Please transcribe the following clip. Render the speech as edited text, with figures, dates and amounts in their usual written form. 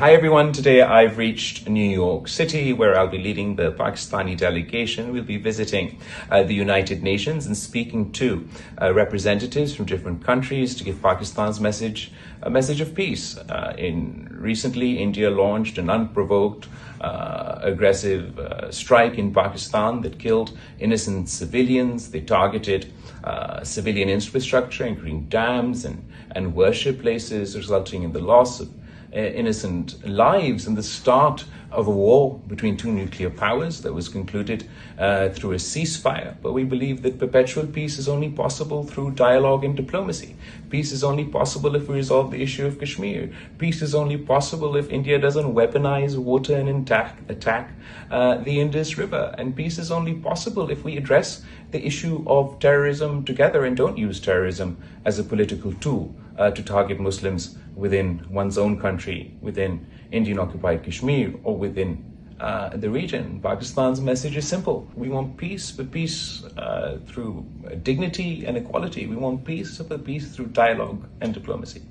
Hi everyone, today I've reached New York City where I'll be leading the Pakistani delegation. We'll be visiting the United Nations and speaking to representatives from different countries to give Pakistan's message, a message of peace. Recently, India launched an unprovoked, aggressive strike in Pakistan that killed innocent civilians. They targeted civilian infrastructure, including dams and worship places, resulting in the loss of innocent lives and the start of a war between two nuclear powers that was concluded through a ceasefire. But we believe that perpetual peace is only possible through dialogue and diplomacy. Peace is only possible if we resolve the issue of Kashmir. Peace is only possible if India doesn't weaponize water and attack the Indus River. And peace is only possible if we address the issue of terrorism together and don't use terrorism as a political tool to target Muslims within one's own country, within Indian-occupied Kashmir, or within the region. Pakistan's message is simple. We want peace, but peace through dignity and equality. We want peace, but peace through dialogue and diplomacy.